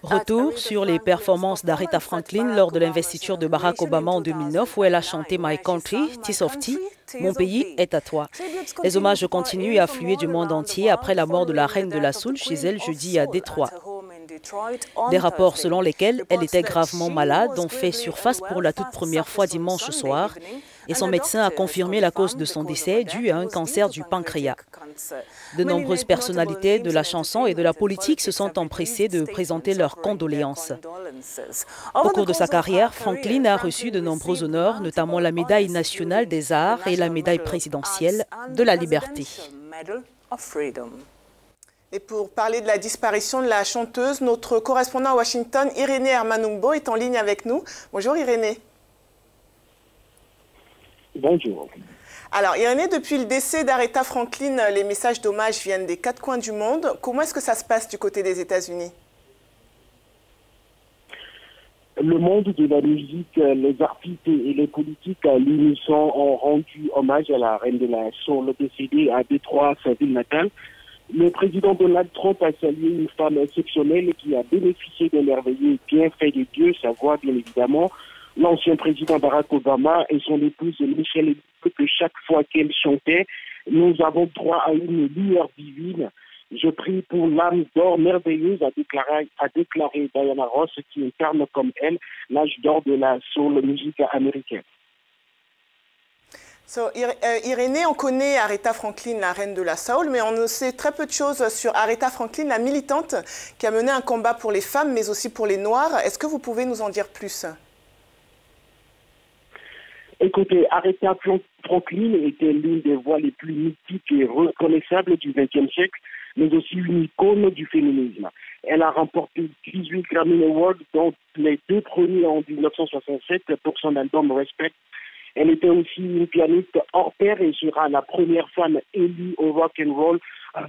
Retour sur les performances d'Aretha Franklin lors de l'investiture de Barack Obama en 2009 où elle a chanté My Country, Tears of Tea, Mon pays est à toi. Les hommages continuent à affluer du monde entier après la mort de la reine de la soul chez elle jeudi à Détroit. Des rapports selon lesquels elle était gravement malade ont fait surface pour la toute première fois dimanche soir et son médecin a confirmé la cause de son décès dû à un cancer du pancréas. De nombreuses personnalités de la chanson et de la politique se sont empressées de présenter leurs condoléances. Au cours de sa carrière, Franklin a reçu de nombreux honneurs, notamment la médaille nationale des arts et la médaille présidentielle de la liberté. Et pour parler de la disparition de la chanteuse, notre correspondant à Washington, Irénée Hermanumbo, est en ligne avec nous. Bonjour Irénée. Bonjour. Alors Irénée, depuis le décès d'Aretha Franklin, les messages d'hommage viennent des quatre coins du monde. Comment est-ce que ça se passe du côté des États-Unis? Le monde de la musique, les artistes et les politiques à l'unisson ont rendu hommage à la reine de la soul décédée à Détroit, sa ville natale. Le président Donald Trump a salué une femme exceptionnelle qui a bénéficié des merveilleux bienfaits de Dieu, sa voix bien évidemment. L'ancien président Barack Obama et son épouse Michelle, que chaque fois qu'elle chantait, nous avons droit à une lueur divine. Je prie pour l'âme d'or merveilleuse, a déclaré Diana Ross, qui incarne comme elle l'âge d'or de la soul musique américaine. Irénée, on connaît Aretha Franklin, la reine de la soul, mais on sait très peu de choses sur Aretha Franklin, la militante qui a mené un combat pour les femmes, mais aussi pour les Noirs. Est-ce que vous pouvez nous en dire plus? Écoutez, Aretha Franklin était l'une des voix les plus mythiques et reconnaissables du XXe siècle, mais aussi une icône du féminisme. Elle a remporté 18 Grammy Awards, dont les deux premiers en 1967 pour son album Respect. Elle était aussi une pianiste hors pair et sera la première femme élue au Rock and Roll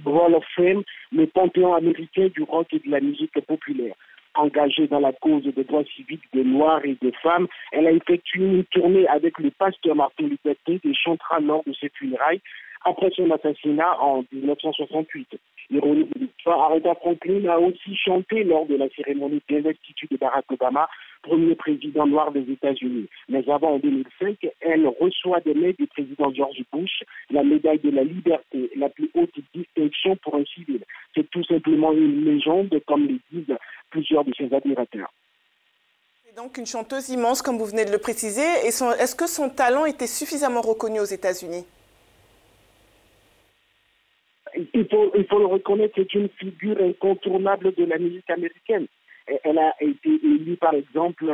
Hall of Fame, le panthéon américain du rock et de la musique populaire. Engagée dans la cause des droits civiques des Noirs et des femmes, elle a effectué une tournée avec le pasteur Martin Luther King et chantera lors de ses funérailles après son assassinat en 1968. Ironie de l'histoire, Aretha Franklin a aussi chanté lors de la cérémonie d'investiture de Barack Obama, premier président noir des États-Unis. Mais avant, en 2005, elle reçoit des mains du président George Bush la médaille de la liberté, la plus haute distinction pour un civil. C'est tout simplement une légende, comme le disent plusieurs de ses admirateurs. C'est donc une chanteuse immense, comme vous venez de le préciser. Est-ce que son talent était suffisamment reconnu aux États-Unis? Il faut le reconnaître, c'est une figure incontournable de la musique américaine. Elle a été élue, par exemple,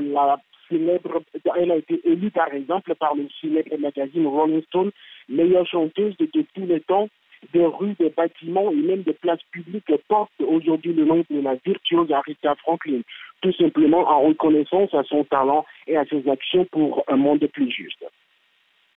par le célèbre magazine Rolling Stone, meilleure chanteuse de tous les temps. Des rues, des bâtiments et même des places publiques portent aujourd'hui le nom de la virtuose Aretha Franklin, tout simplement en reconnaissance à son talent et à ses actions pour un monde plus juste.